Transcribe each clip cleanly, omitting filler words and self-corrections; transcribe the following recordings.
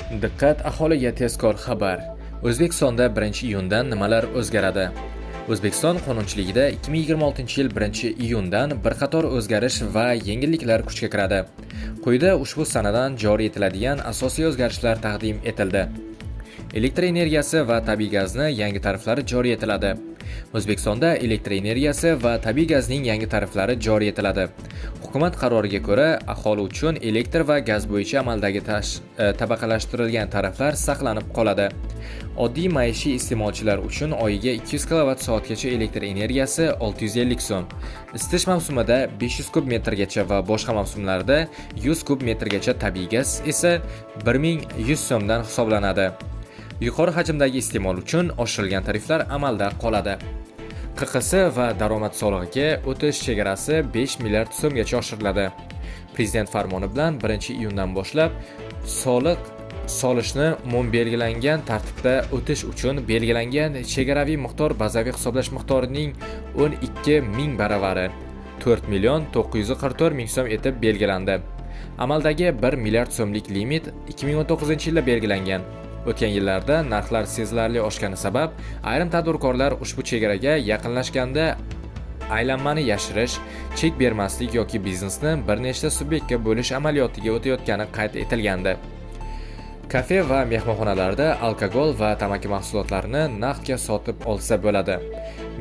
Diqqat, aholiga tezkor xabar. O'zbekistonda 1-iyundan nimalar o'zgaradi? O'zbekiston qonunchiligida 2026-yil 1-iyundan bir qator o'zgarish va yengilliklar kuchga kiradi. Quyida ushbu sanadan joriy etiladigan asosiy o'zgarishlar taqdim etildi. Elektr energiyasi va tabiiy gazni yangi tariflari joriy etiladi. O'zbekistonda elektr energiyasi va tabiiy gazning yangi tariflari joriy etiladi. Hukumat qaroriga ko'ra, aholi uchun elektr va gaz bo'yicha amaldagi tabaqalashtirilgan tariflar saqlanib qoladi. Oddiy maishiy iste'molchilar uchun oyiga 200 kWh elektr energiyasi 650 so'm, isitish mavsumida 500 kub metrgacha va boshqa mavsumlarda 100 kub metrgacha, tabiiy gaz esa 1100 so'mdan hisoblanadi. Yuqori hajmdagi iste'mol uchun oshirilgan tariflar amalda qoladi. QQS va daromad solig'iga o'tish chegarasi 5 milliard so'mgacha oshiriladi. Prezident farmoni bilan 1-iyundan boshlab soliq solishni belgilangan tartibda o'tish uchun belgilangan chegaraviy miqdor bazaviy hisoblash miqdorining 12 ming baravari 4,944,000 so'm etib belgilandi. Amaldagi 1 milliard so'mlik limit 2019-yilda belgilangan. O'tgan yillarda narxlar sezilarli oshgani sabab ayrim tadbirkorlar ushbu chegaraga yaqinlashganda aylanmani yashirish, chek bermaslik yoki biznesni bir nechta subyektga bo'lish amaliyotiga o'tayotgani qayd etilgandi. Kafe va mehmonxonalarda alkogol va tamaki mahsulotlarini naqdga sotib olsa bo'ladi.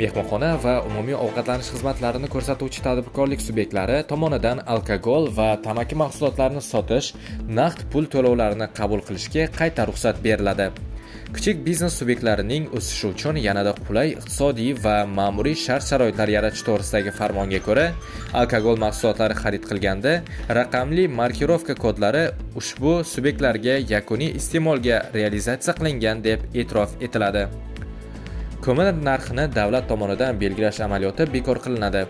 Mehmonxona va umumiy ovqatlanish xizmatlarini ko'rsatuvchi tadbirkorlik subyektlari tomonidan alkogol va tamaki mahsulotlarini sotish, naqd pul to'lovlarini qabul qilishga qayta ruxsat beriladi. Kichik biznes subyektlarining o'sishi uchun yanada qulay iqtisodiy va ma'muriy shart-sharoitlar yaratish to'g'risidagi farmonga ko'ra, alkogol mahsulotlari xarid qilganda raqamli markirovka kodlari ushbu subyektlarga yakuniy iste'molga realizatsiya qilingan deb e'tirof etiladi. Ko'mir narxini davlat tomonidan belgilash amaliyoti bekor qilinadi.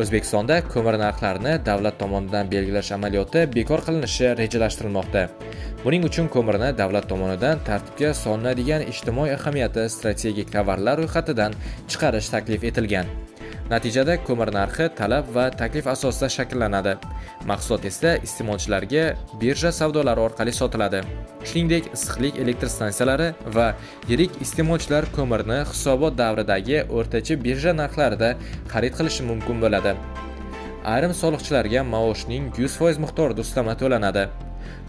O'zbekistonda ko'mir narxlarini davlat tomonidan belgilash amaliyoti bekor qilinishi rejalashtirilmoqda. Buning uchun ko'mirni davlat tomonidan tartibga solinadigan ijtimoiy ahamiyati strategik tovarlar ro'yxatidan chiqarish taklif etilgan. Natijada ko'mir narxi talab va taklif asosida shakllanadi. Mahsulot esa iste'molchilarga birja savdolari orqali sotiladi. Shuningdek, issiqlik elektr stansiyalari va yirik iste'molchilar ko'mirni hisobot davridagi o'rtacha birja narxlarida xarid qilishi mumkin bo'ladi. Ayrim soliqchilarga maoshning 100% miqdorida ustama to'lanadi.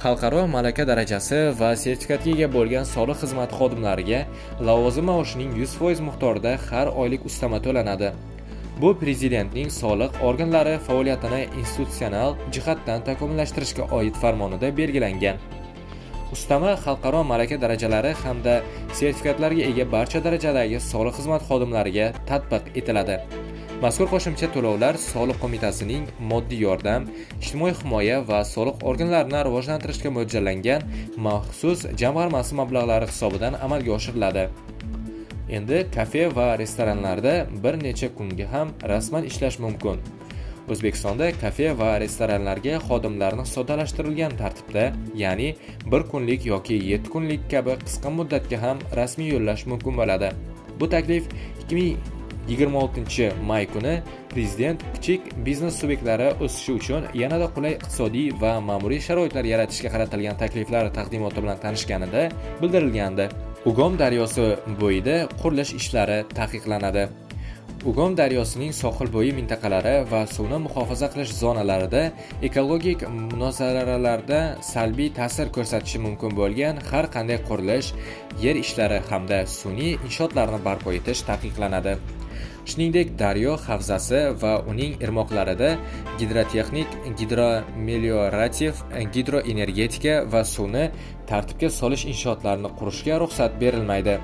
Xalqaro malaka darajasi va sertifikatga ega bo'lgan soliq xizmati xodimlariga lavozim maoshining 100% miqdorida har oylik ustama to'lanadi. Bu prezidentning soliq organlari faoliyatini institutsional jihatdan takomillashtirishga oid farmonida belgilangan. Ustama xalqaro malaka darajalari hamda sertifikatlarga ega barcha darajadagi soliq xizmat xodimlariga tatbiq etiladi. Mazkur qo'shimcha to'lovlar soliq qo'mitasining moddiy yordam, ijtimoiy himoya va soliq organlarini rivojlantirishga mo'ljallangan maxsus jamg'armasi mablag'lari hisobidan amalga oshiriladi. Endi kafe va restoranlarda bir necha kunga ham rasman ishlash mumkin. O'zbekistonda kafe va restoranlarga xodimlarni soddalashtirilgan tartibda, ya'ni 1 kunlik yoki 7 kunlik kabi qisqa muddatga ham rasmiy yo'llash mumkin bo'ladi. Bu taklif 26-may kuni Prezident kichik biznes subyektlari o'sishi uchun yanada qulay iqtisodiy va ma'muriy sharoitlar yaratishga qaratilgan takliflar taqdimoti bilan tanishganida bildirilgandi. Ugom daryosi bo'yida qurilish ishlari taqiqlanadi. Ugom daryosining sohil bo'yi mintaqalari va suvni muhofaza qilish zonalarida ekologik munozaralarda salbiy ta'sir ko'rsatishi mumkin bo'lgan har qanday qurilish, yer ishlari hamda sun'iy inshootlarni barpo etish taqiqlanadi. Shuningdek, daryo havzasi va uning irmoqlarida gidrotexnik, gidromeliorativ, gidroenergetika va suvni tartibga solish inshootlarini qurishga ruxsat berilmaydi.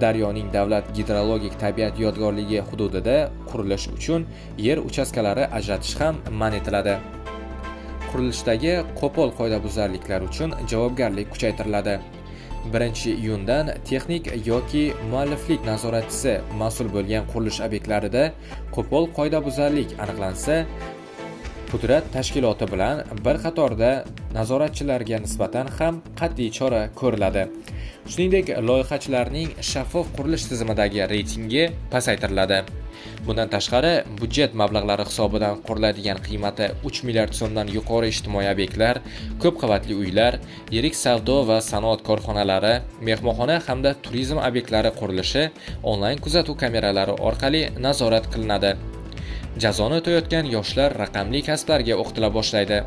Daryoning davlat gidrologik tabiat yodgorligi hududida qurilish uchun yer uchastkalari ajratish ham man etiladi. Qurilishdagi qo'pol qoidabuzarliklar uchun javobgarlik kuchaytiriladi. 1-iyundan texnik yoki mualliflik nazoratchisi mas'ul bo'lgan qurilish obyektlarida qo'pol qoidabuzarlik aniqlansa, Pudrat tashkiloti bilan bir qatorda nazoratchilarga nisbatan ham qat'iy chora ko'riladi. Shuningdek, loyihachilarning shaffof qurilish tizimidagi reytingi pasaytiriladi. Bundan tashqari, budjet mablag'lari hisobidan quriladigan qiymati 3 milliard so'mdan yuqori ijtimoiy obyektlar, ko'p qavatli uylar, yirik savdo va sanoat korxonalari, mehmonxona hamda turizm obyektlari qurilishi onlayn kuzatuv kameralari orqali nazorat qilinadi. Jazoni o'tayotgan yoshlar raqamli kasblarga o'qitila boshlaydi.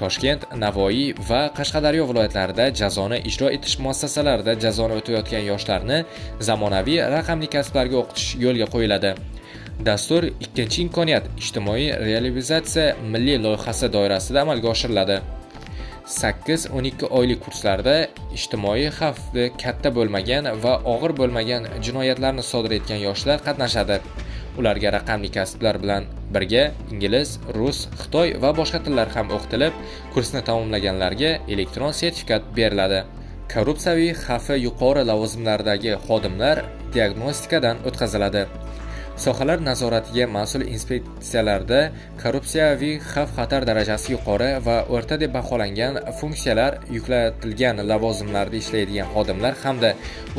Toshkent, Navoiy va Qashqadaryo viloyatlarida jazoni ijro etish muassasalarida jazoni o'tayotgan yoshlarni zamonaviy raqamli kasblarga o'qitish yo'lga qo'yiladi. Dastur ikkinchi imkoniyat ijtimoiy realizatsiya milliy loyihasi doirasida amalga oshiriladi. 8-12 oylik kurslarda ijtimoiy xavfi katta bo'lmagan va og'ir bo'lmagan jinoyatlarni sodir etgan yoshlar qatnashadi. Ularga raqamli kasblar bilan birga ingliz, rus, xitoy va boshqa tillar ham o'qitilib, kursni tamomlaganlarga elektron sertifikat beriladi. Korrupsiyaviy xavfi yuqori lavozimlardagi xodimlar diagnostikadan o'tkaziladi. Sohalar nazoratiga mas'ul inspeksiyalarda korrupsiyaviy xavf-xatar darajasi yuqori va o'rta deb baholangan funksiyalar yuklatilgan lavozimlarda ishlaydigan xodimlar hamda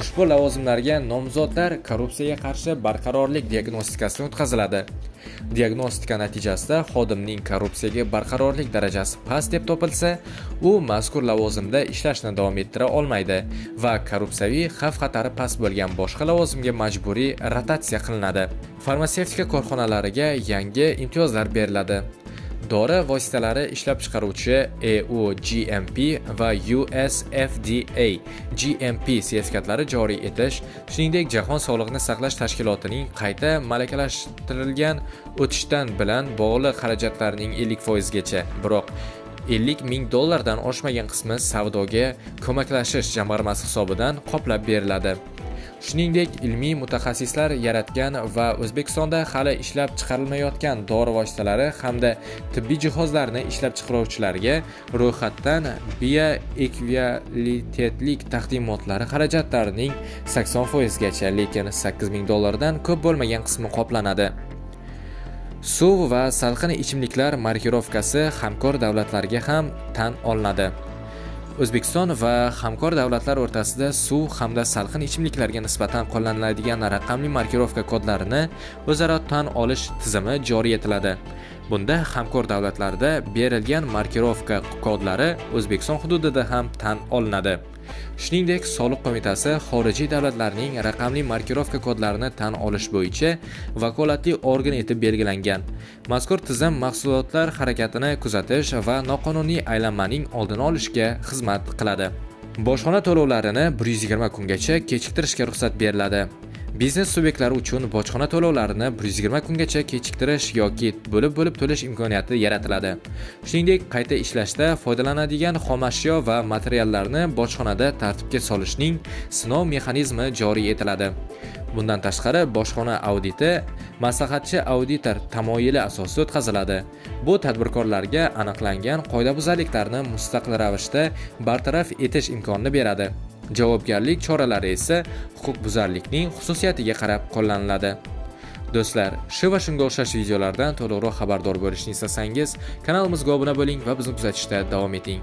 ushbu lavozimlarga nomzodlar korrupsiyaga qarshi barqarorlik diagnostikasidan o'tkaziladi. Diagnostika natijasida xodimning korrupsiyaga barqarorlik darajasi past deb topilsa, u mazkur lavozimda ishlashni davom ettira olmaydi va korrupsiyaviy xavf-xatari past bo'lgan boshqa lavozimga majburiy rotatsiya qilinadi. Farmatsevtika korxonalariga yangi imtiyozlar beriladi. Dori vositalari ishlab chiqaruvchi EU GMP va US FDA GMP sertifikatlari joriy etish, shuningdek Jahon sog'liqni saqlash tashkilotining qayta malakalashtirilgan o'tishdan bilan bog'liq xarajatlarning 50% gacha, biroq $50,000 oshmagan qismi savdoga ko'maklashish jamg'armasi hisobidan qoplab beriladi. Shuningdek, ilmiy mutaxassislar yaratgan va O'zbekistonda hali ishlab chiqarilmayotgan dori vositalari hamda tibbiy jihozlarni ishlab chiqaruvchilarga ro'yxatdan bioekvivalentlik taqdimotlari xarajatlarining 80% gacha, lekin $8,000 dan ko'p bo'lmagan qismi qoplanadi. Suv va salqin ichimliklar markirovkasi hamkor davlatlarga ham tan olinadi. O'zbekiston va hamkor davlatlar o'rtasida suv hamda salqin ichimliklarga nisbatan qo'llaniladigan raqamli markirovka kodlarini o'zaro tan olish tizimi joriy etiladi. Bunda hamkor davlatlarda berilgan markirovka kodlari O'zbekiston hududida ham tan olinadi. Shuningdek, Soliq qo'mitasi xorijiy davlatlarning raqamli markirovka kodlarini tan olish bo'yicha vakolatli organ etib belgilangan. Mazkur tizim mahsulotlar harakatini kuzatish va noqonuniy aylanmaning oldini olishga xizmat qiladi. Bojxona to'lovlarini 120 kungacha kechiktirishga ruxsat beriladi. Biznes subyektlari uchun bojxona to'lovlarini 120 kungacha kechiktirish yoki bo'lib to'lash imkoniyati yaratiladi. Shuningdek, qayta ishlashda foydalanadigan xomashyo va materiallarni bojxonada tartibga solishning sinov mexanizmi joriy etiladi. Bundan tashqari, bojxona auditi maslahatchi auditor tamoyili asosida o'tkaziladi. Bu tadbirkorlarga aniqlangan qoidabuzarliklarni mustaqil ravishda bartaraf etish imkonini beradi. Javobgarlik choralari esa huquqbuzarlikning xususiyatiga qarab qo'llaniladi. Do'stlar, shu va shunga o'xshash videolardan to'liqroq xabardor bo'lishni istasangiz, kanalimizga obuna bo'ling va bizni kuzatishda davom eting.